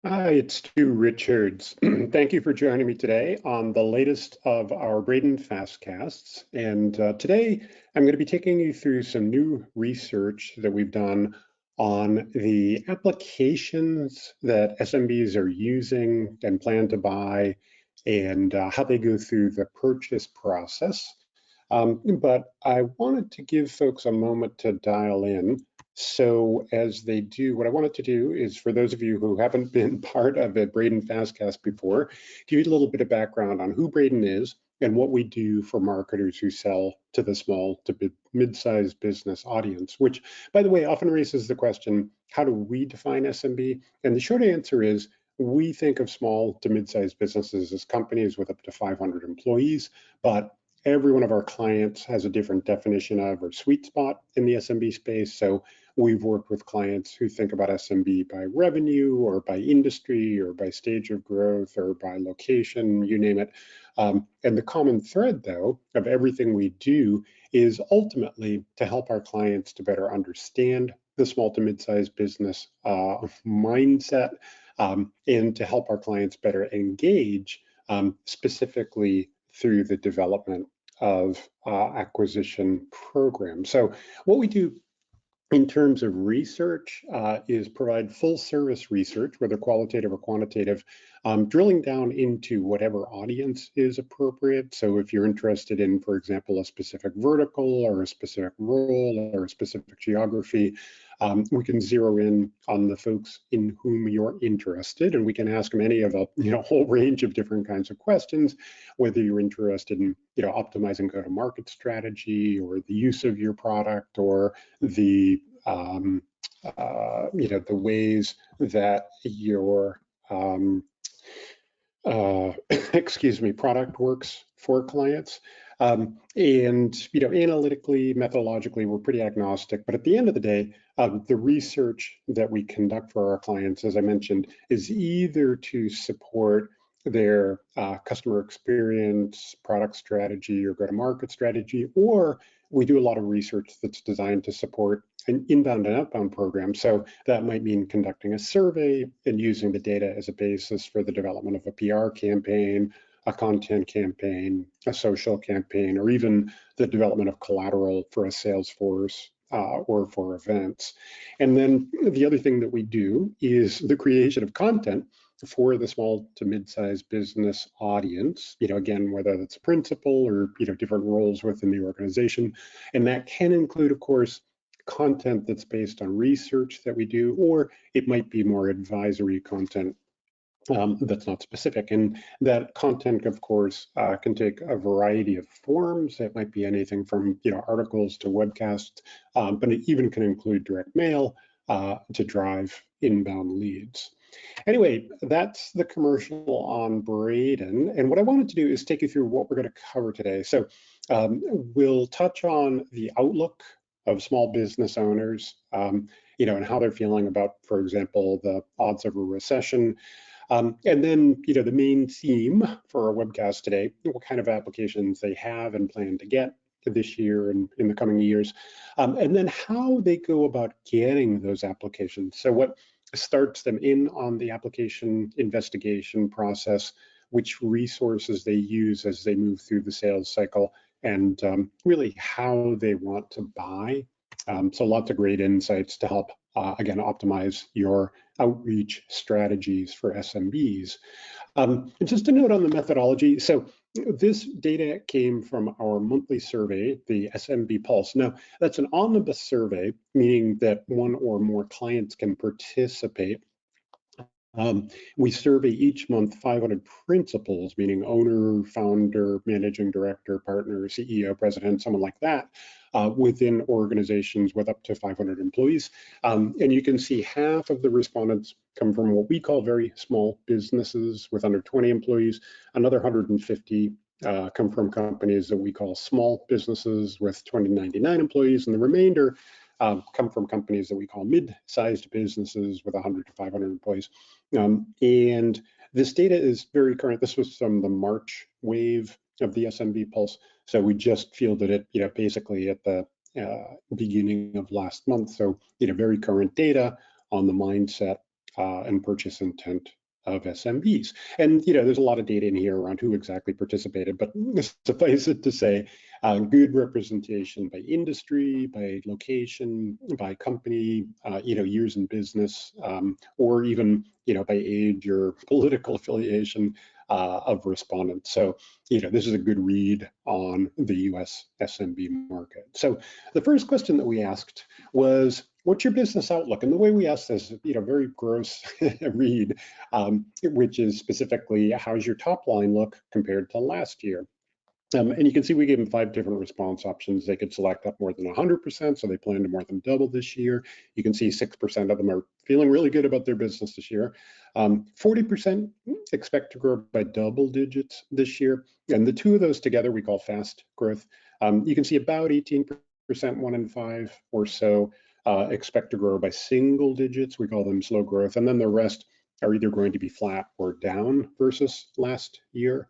Hi, it's Stu Richards. Thank you for joining me today on the latest of our Bredin Fastcasts. And today I'm going to be taking you through some new research that we've done on the applications that SMBs are using and plan to buy and how they go through the purchase process. But I wanted to give folks a moment to dial in. So as they do, what I wanted to do is for those of you who haven't been part of a Bredin Fastcast before, give you a little bit of background on who Bredin is and what we do for marketers who sell to the small to mid-sized business audience, which, by the way, often raises the question, how do we define SMB? And the short answer is we think of small to mid-sized businesses as companies with up to 500 employees, but every one of our clients has a different definition of or sweet spot in the SMB space. So we've worked with clients who think about SMB by revenue or by industry or by stage of growth or by location, you name it. And the common thread, though, of everything we do is ultimately to help our clients to better understand the small to mid-sized business mindset and to help our clients better engage specifically through the development of acquisition programs. So what we do in terms of research is provide full service research, whether qualitative or quantitative, drilling down into whatever audience is appropriate. So if you're interested in, for example, a specific vertical or a specific role or a specific geography, we can zero in on the folks in whom you're interested, and we can ask them any of a whole range of different kinds of questions, whether you're interested in optimizing go-to-market strategy or the use of your product or the the ways that your excuse me, product works for clients. And analytically, methodologically, we're pretty agnostic. But at the end of the day, the research that we conduct for our clients, as I mentioned, is either to support their customer experience, product strategy, or go-to-market strategy, or we do a lot of research that's designed to support an inbound and outbound program. So that might mean conducting a survey and using the data as a basis for the development of a PR campaign, a content campaign, a social campaign, or even the development of collateral for a sales force or for events. And then the other thing that we do is the creation of content for the small to mid-sized business audience, again, whether that's a principal or, different roles within the organization. And that can include, of course, content that's based on research that we do, or it might be more advisory content that's not specific. And that content, of course, can take a variety of forms. It might be anything from articles to webcasts, but it even can include direct mail to drive inbound leads. Anyway, that's the commercial on Bredin. And what I wanted to do is take you through what we're going to cover today. So we'll touch on the outlook of small business owners, and how they're feeling about, for example, the odds of a recession. And then, the main theme for our webcast today, what kind of applications they have and plan to get this year and in the coming years, and then how they go about getting those applications. So what starts them in on the application investigation process, which resources they use as they move through the sales cycle, and really how they want to buy. So lots of great insights to help, again, optimize your outreach strategies for SMBs. And just a note on the methodology. So this data came from our monthly survey, the SMB Pulse. Now, that's an omnibus survey, meaning that one or more clients can participate. We survey each month 500 principals, meaning owner, founder, managing director, partner, CEO, president, someone like that, within organizations with up to 500 employees. And you can see half of the respondents come from what we call very small businesses with under 20 employees. Another 150 come from companies that we call small businesses with 20 to 99 employees, and the remainder come from companies that we call mid-sized businesses with 100 to 500 employees. And this data is very current. This was from the March wave of the SMB Pulse. So we just fielded it, basically at the beginning of last month. So, very current data on the mindset and purchase intent of SMBs. And there's a lot of data in here around who exactly participated, but suffice it to say, good representation by industry, by location, by company, years in business, or even by age or political affiliation of respondents. So this is a good read on the US SMB market. So the first question that we asked was, what's your business outlook? And the way we asked this, very gross read, which is specifically, how's your top line look compared to last year? And you can see we gave them 5 different response options. They could select up more than 100%, so they plan to more than double this year. You can see 6% of them are feeling really good about their business this year. 40% expect to grow by double digits this year. And the 2 of those together we call fast growth. You can see about 18%, 1 in 5 or so, expect to grow by single digits. We call them slow growth. And then the rest are either going to be flat or down versus last year.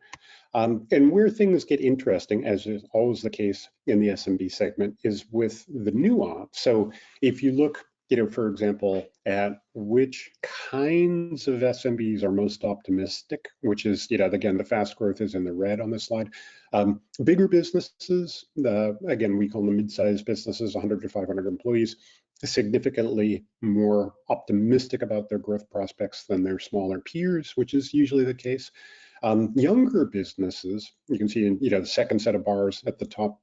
And where things get interesting, as is always the case in the SMB segment, is with the nuance. So if you look, for example, at which kinds of SMBs are most optimistic, which is, again, the fast growth is in the red on this slide. Bigger businesses, again, we call them mid-sized businesses, 100 to 500 employees, significantly more optimistic about their growth prospects than their smaller peers, which is usually the case. Younger businesses, you can see in the second set of bars at the top,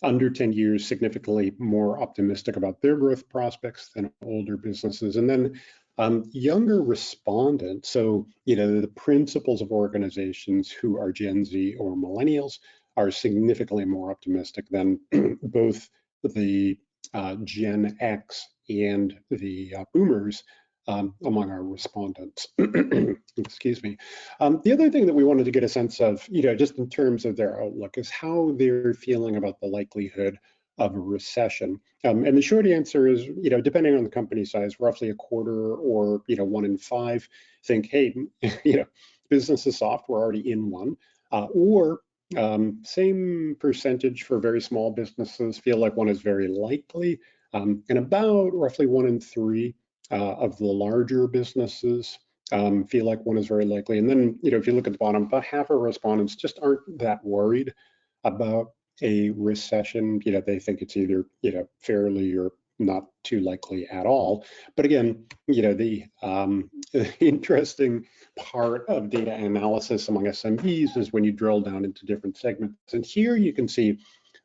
under 10 years, significantly more optimistic about their growth prospects than older businesses. And then younger respondents, so the principals of organizations who are Gen Z or millennials are significantly more optimistic than both the Gen X and the boomers among our respondents. Excuse me. The other thing that we wanted to get a sense of, just in terms of their outlook, is how they're feeling about the likelihood of a recession. And the short answer is, depending on the company size, roughly a quarter or 1 in 5 think, hey, business is soft, we're already in one, or same percentage for very small businesses feel like one is very likely, and about roughly 1 in 3 of the larger businesses feel like one is very likely. And then, if you look at the bottom, about half of respondents just aren't that worried about a recession. They think it's either, fairly or not too likely at all. But again, the interesting part of data analysis among SMBs is when you drill down into different segments. And here you can see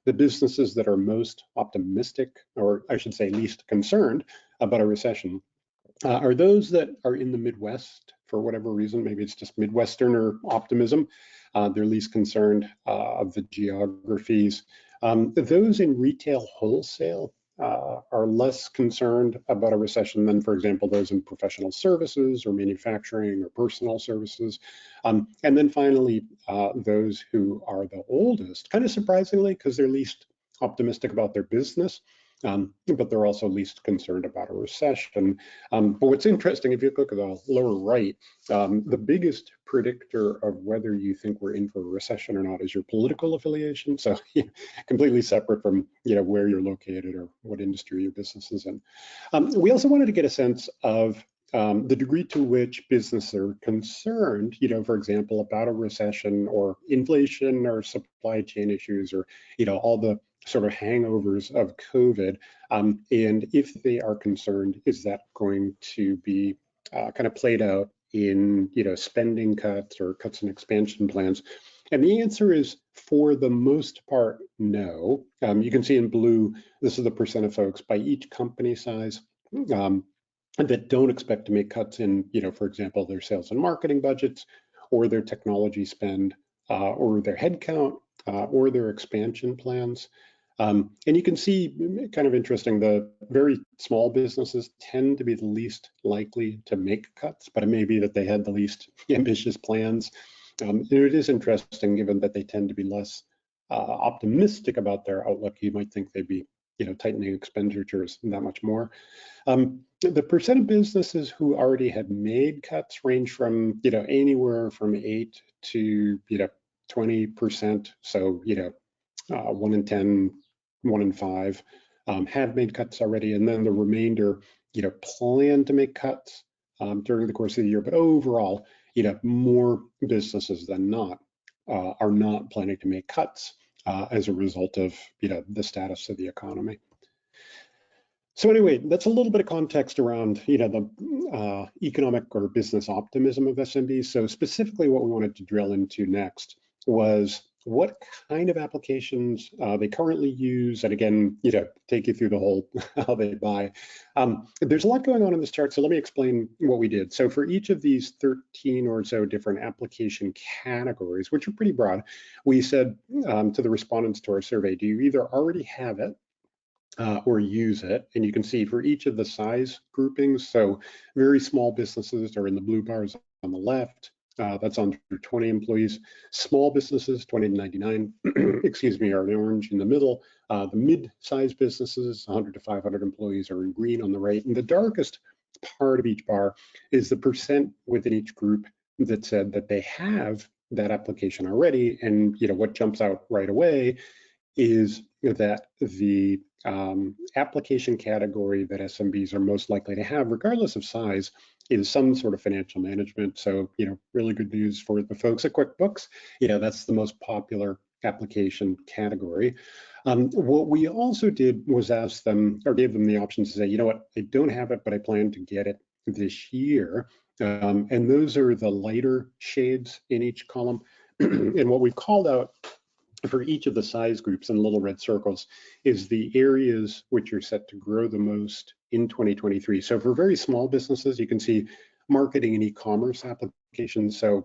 the businesses that are most optimistic, or I should say least concerned about a recession, are those that are in the Midwest for whatever reason. Maybe it's just Midwesterner optimism. They're least concerned of the geographies. Those in retail wholesale are less concerned about a recession than, for example, those in professional services or manufacturing or personal services. And then finally, those who are the oldest, kind of surprisingly, because they're least optimistic about their business, but they're also least concerned about a recession. But what's interesting, if you look at the lower right, the biggest predictor of whether you think we're in for a recession or not is your political affiliation. So completely separate from where you're located or what industry your business is in. We also wanted to get a sense of the degree to which businesses are concerned, for example, about a recession or inflation or supply chain issues or, all the sort of hangovers of COVID. And if they are concerned, is that going to be kind of played out in, spending cuts or cuts in expansion plans? And the answer is, for the most part, no. You can see in blue, this is the percent of folks by each company size that don't expect to make cuts in, for example, their sales and marketing budgets or their technology spend or their headcount or their expansion plans. And you can see, kind of interesting, the very small businesses tend to be the least likely to make cuts, but it may be that they had the least ambitious plans. It is interesting, given that they tend to be less optimistic about their outlook. You might think they'd be, tightening expenditures that much more. The percent of businesses who already had made cuts range from, anywhere from 8 to, 20%. So, 1 in 10, 1 in 5 have made cuts already, and then the remainder plan to make cuts during the course of the year, but overall, more businesses than not are not planning to make cuts as a result of, the status of the economy. So anyway, that's a little bit of context around, the economic or business optimism of SMBs. So specifically what we wanted to drill into next was what kind of applications they currently use, and again, take you through the whole how they buy. There's a lot going on in this chart, so let me explain what we did. So for each of these 13 or so different application categories, which are pretty broad, we said to the respondents to our survey, do you either already have it or use it? And you can see for each of the size groupings, so very small businesses are in the blue bars on the left. That's under 20 employees. Small businesses, 20 to 99, excuse me, are in orange in the middle. The mid-sized businesses, 100 to 500 employees, are in green on the right. And the darkest part of each bar is the percent within each group that said that they have that application already. And what jumps out right away is that the application category that SMBs are most likely to have, regardless of size, is some sort of financial management. So, really good news for the folks at QuickBooks. That's the most popular application category. What we also did was ask them, or gave them the option to say, you know what, I don't have it, but I plan to get it this year. And those are the lighter shades in each column. And what we've called out for each of the size groups in little red circles is the areas which are set to grow the most in 2023. So for very small businesses, you can see marketing and e-commerce applications. So,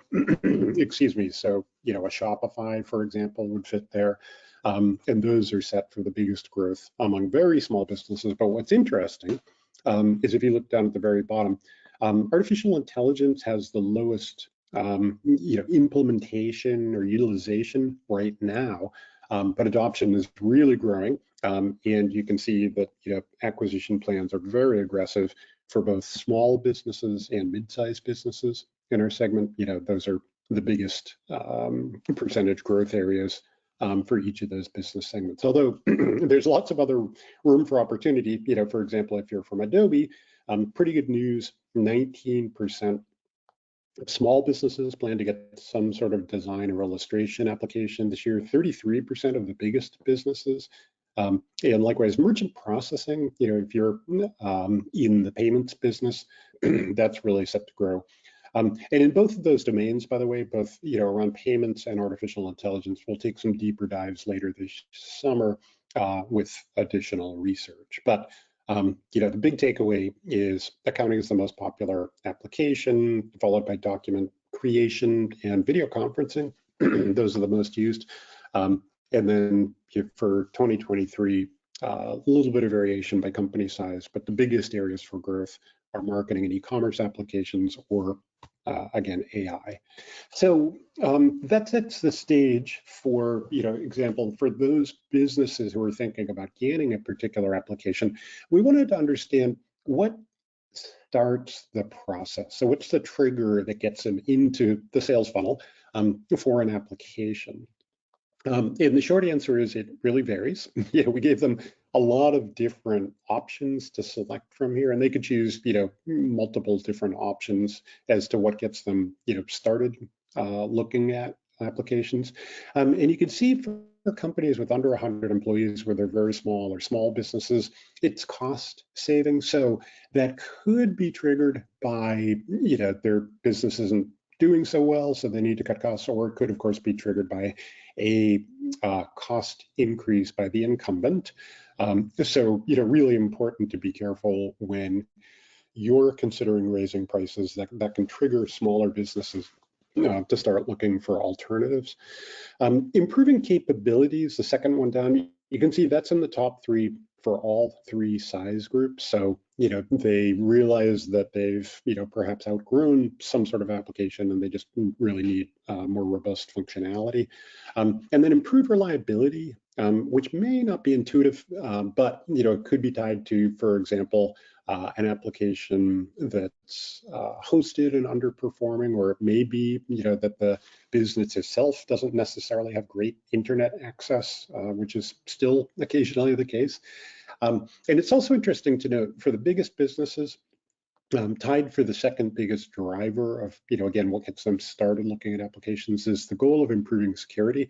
excuse me, so, a Shopify, for example, would fit there. And those are set for the biggest growth among very small businesses. But what's interesting is if you look down at the very bottom, artificial intelligence has the lowest implementation or utilization right now, but adoption is really growing. And you can see that acquisition plans are very aggressive for both small businesses and mid-sized businesses in our segment. Those are the biggest percentage growth areas for each of those business segments. Although there's lots of other room for opportunity. For example, if you're from Adobe, pretty good news, 19% small businesses plan to get some sort of design or illustration application this year. 33% of the biggest businesses. And likewise, merchant processing, if you're in the payments business, that's really set to grow. And in both of those domains, by the way, both around payments and artificial intelligence, we'll take some deeper dives later this summer with additional research. But the big takeaway is accounting is the most popular application, followed by document creation and video conferencing. Those are the most used. And then for 2023, a little bit of variation by company size, but the biggest areas for growth are marketing and e-commerce applications, or again, AI. So that sets the stage for, example, for those businesses who are thinking about getting a particular application. We wanted to understand what starts the process. So what's the trigger that gets them into the sales funnel for an application? And the short answer is it really varies. We gave them a lot of different options to select from here, and they could choose, multiple different options as to what gets them, started looking at applications. And you can see for companies with under 100 employees, where they're very small or small businesses, it's cost saving. So that could be triggered by, their business isn't doing so well, so they need to cut costs, or it could, of course, be triggered by a cost increase by the incumbent. So, really important to be careful when you're considering raising prices. That can trigger smaller businesses to start looking for alternatives. Improving capabilities, the second one down, you can see that's in the top three for all three size groups. So, they realize that they've, perhaps outgrown some sort of application, and they just really need more robust functionality. And then improve reliability, which may not be intuitive, but, it could be tied to, for example, an application that's hosted and underperforming, or it may be, that the business itself doesn't necessarily have great internet access, which is still occasionally the case. And it's also interesting to note for the biggest businesses, tied for the second biggest driver of, again, what gets them started looking at applications is the goal of improving security.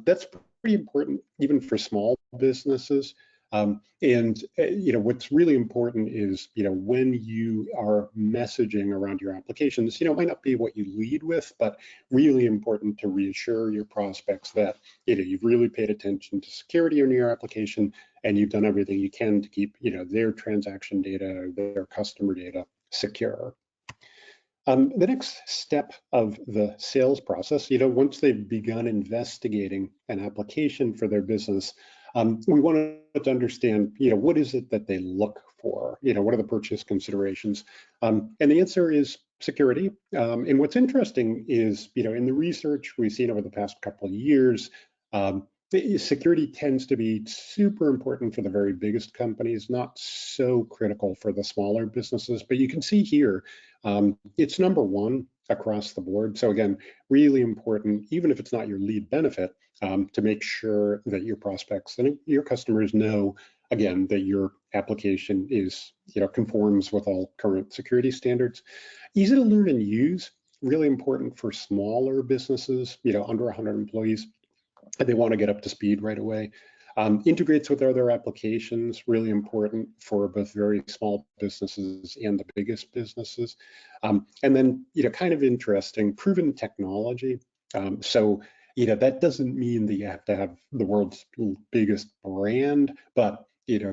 That's pretty important even for small businesses. And what's really important is, when you are messaging around your applications, it might not be what you lead with, but really important to reassure your prospects that, you've really paid attention to security in your application, and you've done everything you can to keep, their transaction data, their customer data secure. The next step of the sales process, once they've begun investigating an application for their business, we want to understand, what is it that they look for? What are the purchase considerations? And the answer is security. And what's interesting is, in the research we've seen over the past couple of years, security tends to be super important for the very biggest companies, not so critical for the smaller businesses. But you can see here, it's number one across the board. So again, really important, even if it's not your lead benefit, to make sure that your prospects and your customers know, again, that your application is, conforms with all current security standards. Easy to learn and use, really important for smaller businesses, under 100 employees. And they want to get up to speed right away. Integrates with other applications, really important for both very small businesses and the biggest businesses. And then, kind of interesting, proven technology. So, that doesn't mean that you have to have the world's biggest brand, but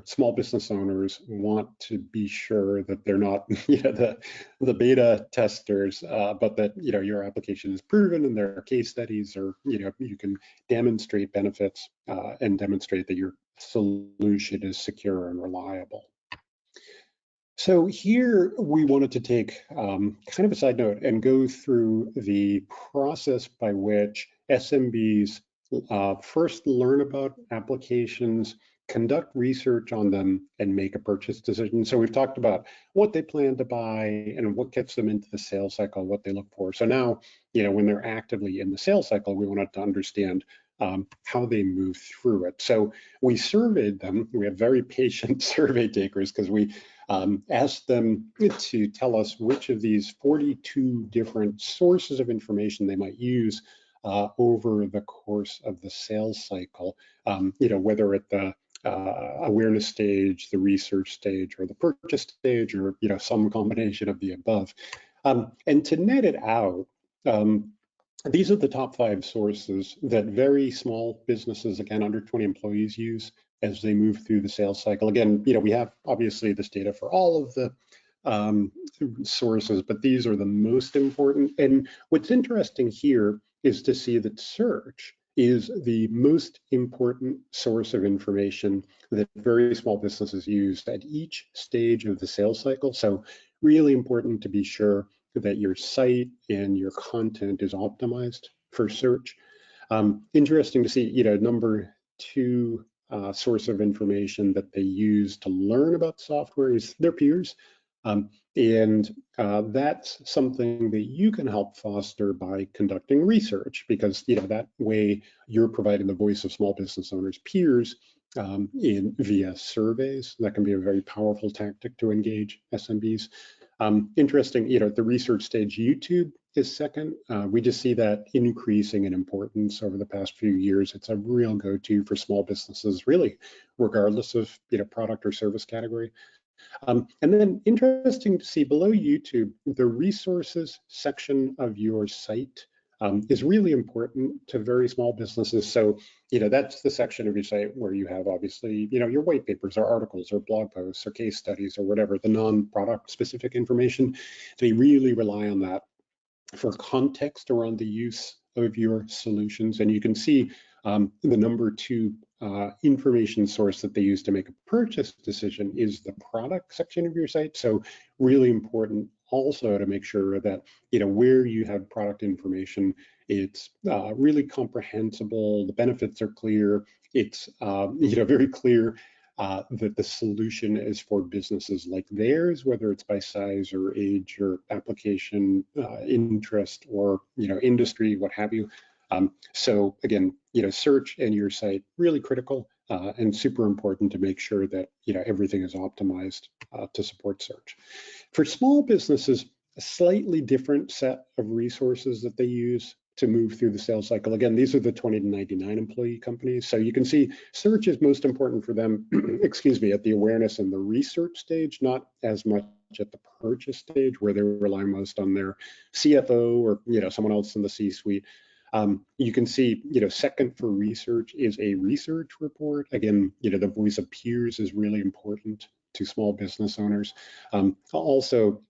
small business owners want to be sure that they're not the beta testers, but that your application is proven and there are case studies, or you can demonstrate benefits and demonstrate that your solution is secure and reliable. So here we wanted to take kind of a side note and go through the process by which SMBs first learn about applications, conduct research on them, and make a purchase decision. So we've talked about what they plan to buy and what gets them into the sales cycle, what they look for. So now, when they're actively in the sales cycle, we wanted to understand how they move through it. So we surveyed them. We have very patient survey takers because we asked them to tell us which of these 42 different sources of information they might use over the course of the sales cycle, whether at the awareness stage, the research stage, or the purchase stage, or some combination of the above. And to net it out, these are the top 5 sources that very small businesses, again, under 20 employees, use as they move through the sales cycle. Again, we have obviously this data for all of the sources, but these are the most important. And what's interesting here is to see that search is the most important source of information that very small businesses use at each stage of the sales cycle. So really important to be sure that your site and your content is optimized for search. Interesting to see, number 2 source of information that they use to learn about software is their peers. And that's something that you can help foster by conducting research, because that way you're providing the voice of small business owners' peers via surveys. That can be a very powerful tactic to engage SMBs. Interesting, at the research stage, YouTube is second. We just see that increasing in importance over the past few years. It's a real go-to for small businesses, really, regardless of product or service category. And then interesting to see below YouTube, the resources section of your site is really important to very small businesses. So, that's the section of your site where you have obviously, your white papers or articles or blog posts or case studies or whatever, the non-product specific information. They really rely on that for context around the use of your solutions. And you can see the number 2 information source that they use to make a purchase decision is the product section of your site. So really important also to make sure that, where you have product information, it's really comprehensible, the benefits are clear, it's, very clear that the solution is for businesses like theirs, whether it's by size or age or application, interest, or industry, what have you. So again, search and your site really critical and super important to make sure that everything is optimized to support search. For small businesses, a slightly different set of resources that they use to move through the sales cycle. Again, these are the 20 to 99 employee companies. So you can see search is most important for them, excuse me, at the awareness and the research stage, not as much at the purchase stage where they rely most on their CFO or someone else in the C-suite. You can see, second for research is a research report. Again, the voice of peers is really important to small business owners. Also,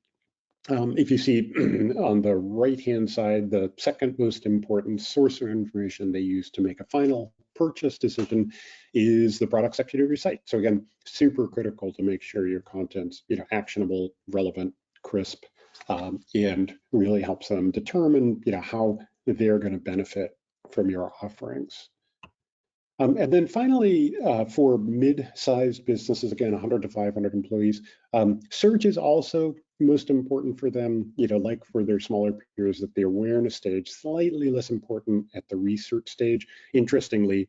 if you see on the right-hand side, the second most important source of information they use to make a final purchase decision is the product section of your site. So again, super critical to make sure your content's actionable, relevant, crisp, and really helps them determine how they're going to benefit from your offerings. And then finally, for mid-sized businesses, again, 100 to 500 employees, search is also most important for them, like for their smaller peers at the awareness stage, slightly less important at the research stage. Interestingly,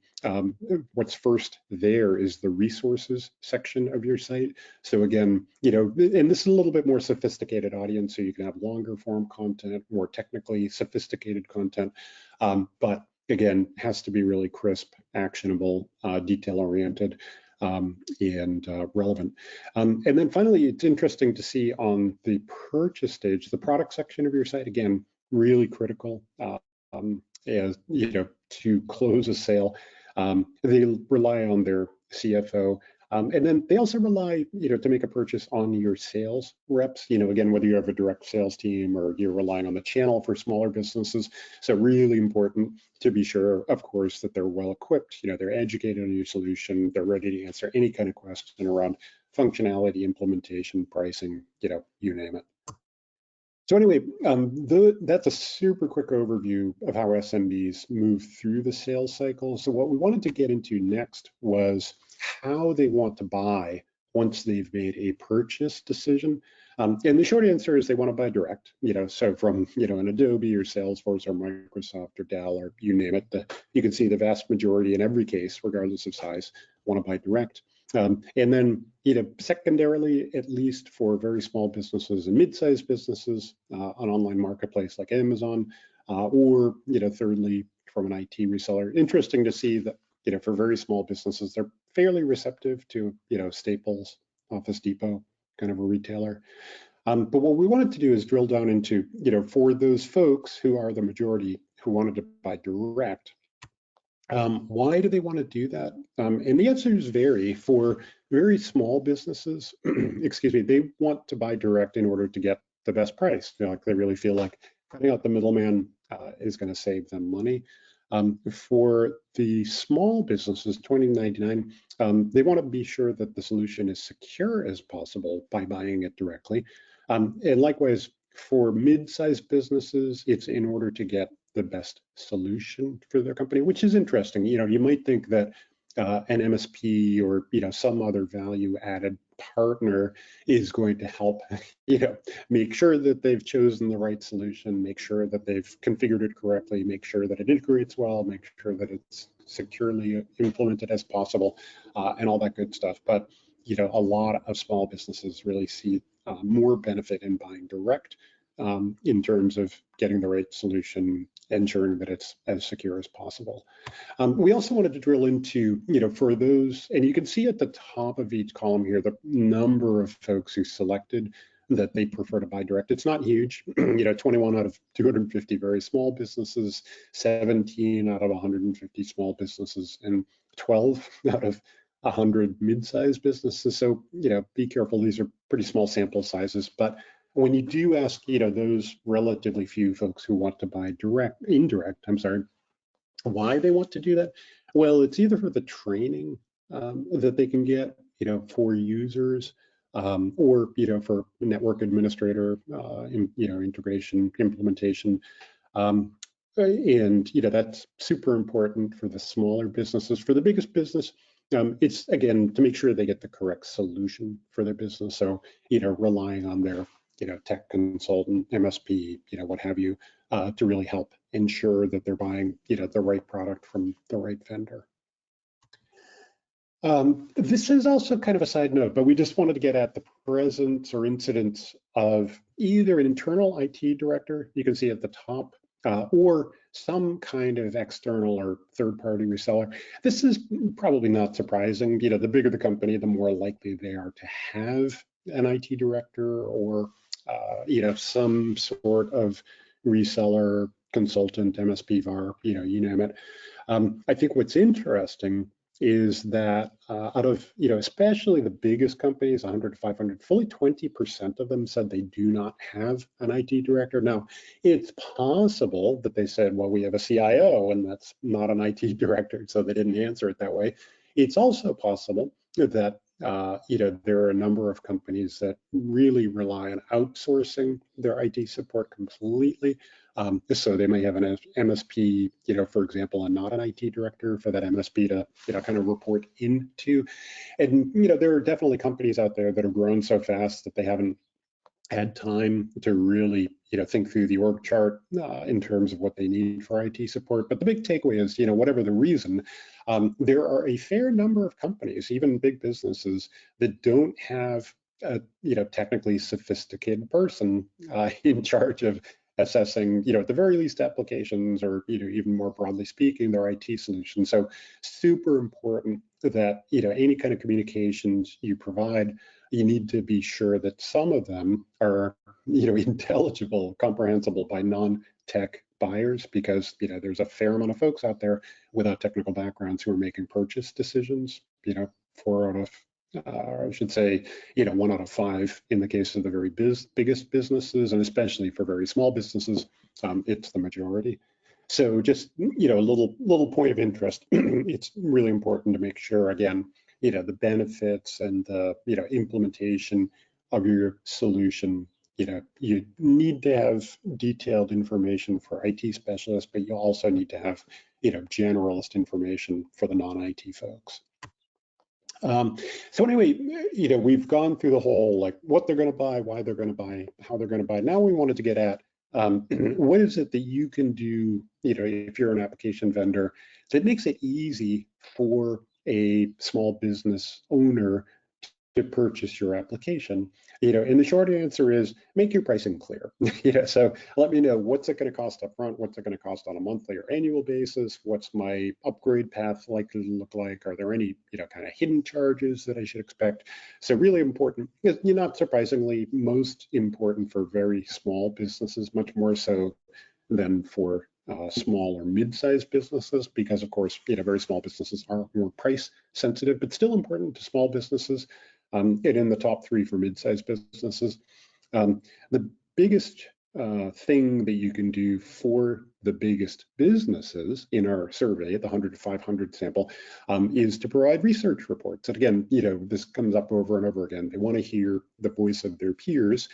what's first there is the resources section of your site. So again, and this is a little bit more sophisticated audience, so you can have longer form content, more technically sophisticated content, but again, has to be really crisp, actionable, detail-oriented, and relevant. And then finally, it's interesting to see on the purchase stage, the product section of your site, again, really critical as to close a sale. They rely on their CFO. And then they also rely, to make a purchase on your sales reps, again, whether you have a direct sales team or you're relying on the channel for smaller businesses. So really important to be sure, of course, that they're well equipped, they're educated on your solution, they're ready to answer any kind of question around functionality, implementation, pricing, you name it. So anyway, that's a super quick overview of how SMBs move through the sales cycle. So what we wanted to get into next was how they want to buy once they've made a purchase decision. And the short answer is they want to buy direct, so from, an Adobe or Salesforce or Microsoft or Dell or you name it, you can see the vast majority in every case, regardless of size, want to buy direct. And then, secondarily, at least for very small businesses and mid-sized businesses, an online marketplace like Amazon, or, thirdly, from an IT reseller. Interesting to see that, for very small businesses, they're fairly receptive to, Staples, Office Depot, kind of a retailer. But what we wanted to do is drill down into, for those folks who are the majority who wanted to buy direct, why do they want to do that? And the answers vary. For very small businesses, excuse me, they want to buy direct in order to get the best price. Like they really feel like cutting out the middleman is going to save them money. For the small businesses, 2099, they want to be sure that the solution is secure as possible by buying it directly. And likewise, for mid-sized businesses, it's in order to get the best solution for their company, which is interesting. You might think that an MSP or some other value-added partner is going to help make sure that they've chosen the right solution, make sure that they've configured it correctly, make sure that it integrates well, make sure that it's securely implemented as possible, and all that good stuff. But a lot of small businesses really see more benefit in buying direct in terms of getting the right solution, ensuring that it's as secure as possible. We also wanted to drill into, for those, and you can see at the top of each column here, the number of folks who selected that they prefer to buy direct. It's not huge, 21 out of 250 very small businesses, 17 out of 150 small businesses, and 12 out of 100 mid-sized businesses. So, be careful. These are pretty small sample sizes, but when you do ask, those relatively few folks who want to buy indirect, why they want to do that? Well, it's either for the training that they can get, for users, or for network administrator, integration, implementation, and that's super important for the smaller businesses. For the biggest business, It's, again, to make sure they get the correct solution for their business. So, relying on their, tech consultant, MSP, what have you, to really help ensure that they're buying, the right product from the right vendor. This is also kind of a side note, but we just wanted to get at the presence or incidence of either an internal IT director, you can see at the top, or some kind of external or third-party reseller. This is probably not surprising. The bigger the company, the more likely they are to have an IT director or, some sort of reseller, consultant, MSP, VAR, you name it. I think what's interesting is that out of, especially the biggest companies, 100 to 500, fully 20% of them said they do not have an IT director. Now, it's possible that they said, well, we have a CIO and that's not an IT director, so they didn't answer it that way. It's also possible that there are a number of companies that really rely on outsourcing their IT support completely. So they may have an MSP, for example, and not an IT director for that MSP to, kind of report into. And, there are definitely companies out there that have grown so fast that they haven't had time to really, think through the org chart in terms of what they need for IT support. But the big takeaway is, whatever the reason, there are a fair number of companies, even big businesses, that don't have a, technically sophisticated person in charge of assessing, at the very least, applications or, even more broadly speaking, their IT solutions. So super important that, any kind of communications you provide, you need to be sure that some of them are, intelligible, comprehensible by non-tech buyers, because, there's a fair amount of folks out there without technical backgrounds who are making purchase decisions, 4 out of, I should say, 1 out of 5 in the case of the very biggest businesses, and especially for very small businesses, it's the majority. So just, a little point of interest. It's really important to make sure, again, the benefits and the, implementation of your solution. You need to have detailed information for IT specialists, but you also need to have, generalist information for the non-IT folks. So anyway, we've gone through the whole, like, what they're going to buy, why they're going to buy, how they're going to buy. Now we wanted to get at what is it that you can do, if you're an application vendor, that makes it easy for a small business owner to purchase your application. And the short answer is make your pricing clear. So let me know, what's it going to cost up front? What's it going to cost on a monthly or annual basis? What's my upgrade path likely to look like? Are there any, kind of hidden charges that I should expect? So really important, not surprisingly, most important for very small businesses, much more so than for small or mid-sized businesses, because of course, very small businesses are more price sensitive, but still important to small businesses, and in the top 3 for mid-sized businesses. The biggest thing that you can do for the biggest businesses in our survey, the 100 to 500 sample, is to provide research reports. And again, this comes up over and over again. They want to hear the voice of their peers.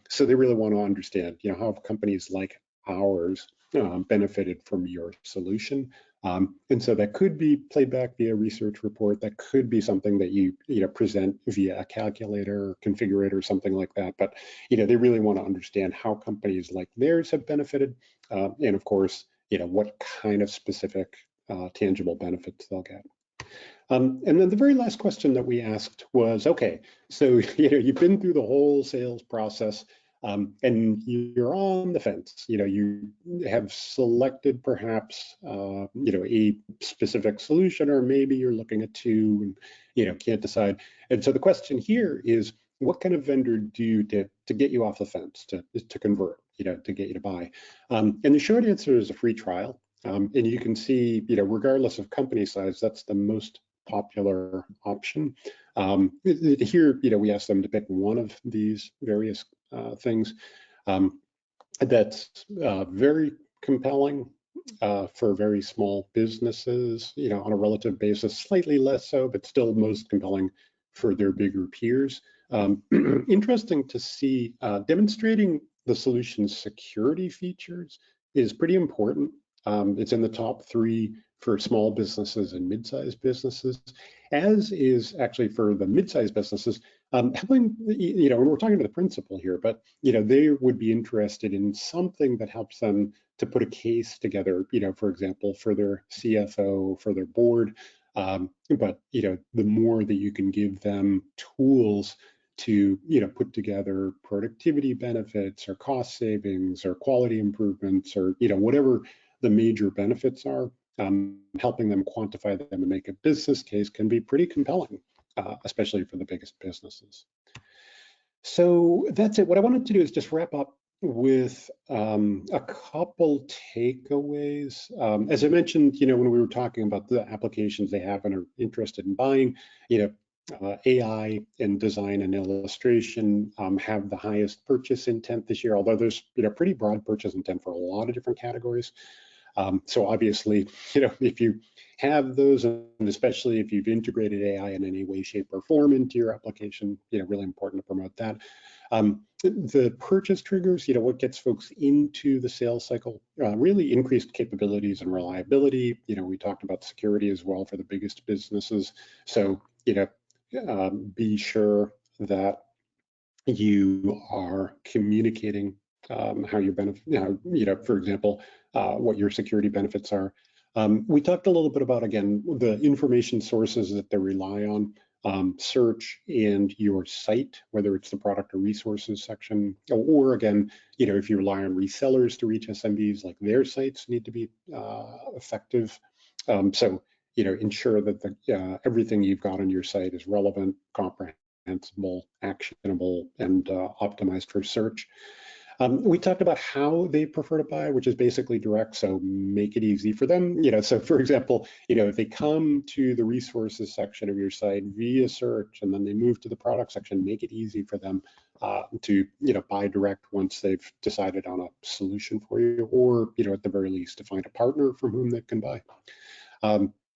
So they really want to understand, how companies like ours benefited from your solution. And so that could be played back via research report. That could be something that you present via a calculator or configurator, something like that. But they really want to understand how companies like theirs have benefited, and of course, what kind of specific tangible benefits they'll get. And then the very last question that we asked was, okay, so you've been through the whole sales process. And you're on the fence. You have selected perhaps, a specific solution, or maybe you're looking at 2 and, can't decide. And so the question here is, what kind of vendor do you to get you off the fence, to convert, to get you to buy? And the short answer is a free trial. And you can see, regardless of company size, that's the most popular option. Here, we asked them to pick one of these various things that's very compelling for very small businesses, on a relative basis, slightly less so, but still most compelling for their bigger peers. Interesting to see, demonstrating the solution's security features is pretty important. It's in the top 3 for small businesses and mid-sized businesses, as is actually for the mid-sized businesses, helping, and we're talking to the principal here, but, they would be interested in something that helps them to put a case together, for example, for their CFO, for their board. But, the more that you can give them tools to, put together productivity benefits or cost savings or quality improvements or, whatever the major benefits are, helping them quantify them and make a business case can be pretty compelling, especially for the biggest businesses. So that's it. What I wanted to do is just wrap up with a couple takeaways. As I mentioned, when we were talking about the applications they have and are interested in buying, AI in design and illustration have the highest purchase intent this year, although there's pretty broad purchase intent for a lot of different categories. So obviously, if you have those, and especially if you've integrated AI in any way, shape, or form into your application, really important to promote that. The purchase triggers, what gets folks into the sales cycle, really increased capabilities and reliability. We talked about security as well for the biggest businesses. So, be sure that you are communicating how your benefit, for example, what your security benefits are. We talked a little bit about, again, the information sources that they rely on, search and your site, whether it's the product or resources section, or again, if you rely on resellers to reach SMBs, like their sites need to be effective. So, ensure that everything you've got on your site is relevant, comprehensible, actionable, and optimized for search. We talked about how they prefer to buy, which is basically direct, so make it easy for them. So for example, if they come to the resources section of your site via search and then they move to the product section, make it easy for them to buy direct once they've decided on a solution for you, or at the very least to find a partner from whom they can buy.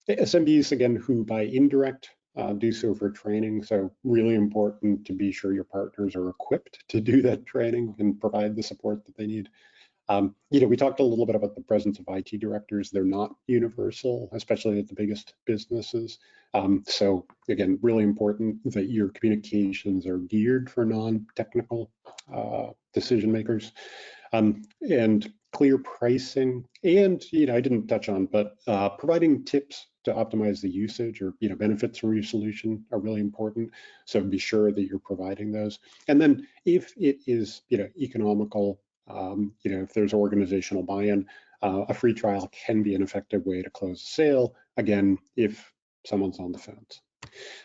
SMBs, again, who buy indirect, do so for training. So really important to be sure your partners are equipped to do that training and provide the support that they need. We talked a little bit about the presence of IT directors. They're not universal, especially at the biggest businesses. So again, really important that your communications are geared for non-technical decision makers. And clear pricing, and I didn't touch on, but providing tips to optimize the usage or benefits from your solution are really important. So be sure that you're providing those. And then if it is economical, if there's organizational buy-in, a free trial can be an effective way to close a sale. Again, if someone's on the fence.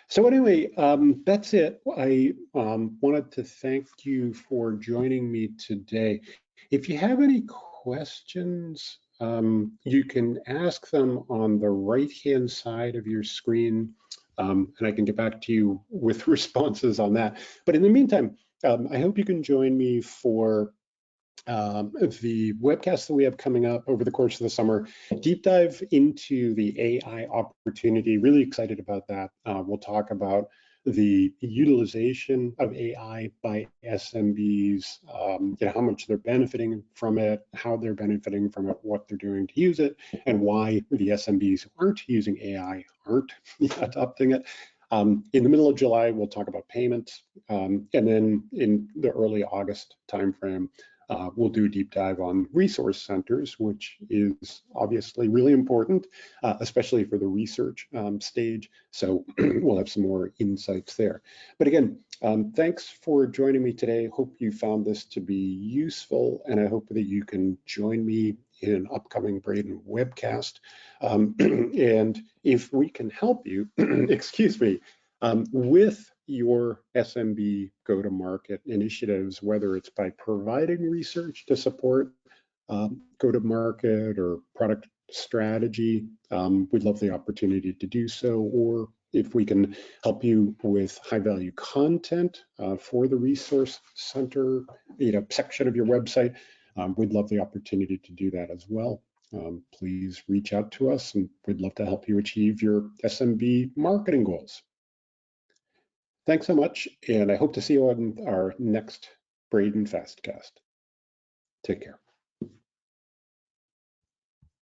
So anyway, that's it. I wanted to thank you for joining me today. If you have any questions, you can ask them on the right-hand side of your screen, and I can get back to you with responses on that. But in the meantime, I hope you can join me for the webcast that we have coming up over the course of the summer. Deep dive into the AI opportunity. Really excited about that. We'll talk about the utilization of AI by SMBs, how much they're benefiting from it, how they're benefiting from it, what they're doing to use it, and why the SMBs who aren't using AI aren't adopting it. In the middle of July, we'll talk about payments, and then in the early August timeframe, we'll do a deep dive on resource centers, which is obviously really important, especially for the research stage. So we'll have some more insights there. But again, thanks for joining me today. Hope you found this to be useful, and I hope that you can join me in an upcoming Bredin webcast. And if we can help you, excuse me, with your SMB go-to-market initiatives, whether it's by providing research to support go-to-market or product strategy, we'd love the opportunity to do so. Or if we can help you with high-value content for the resource center, section of your website, we'd love the opportunity to do that as well. Please reach out to us, and we'd love to help you achieve your SMB marketing goals. Thanks so much, and I hope to see you on our next Bredin Fastcast. Take care.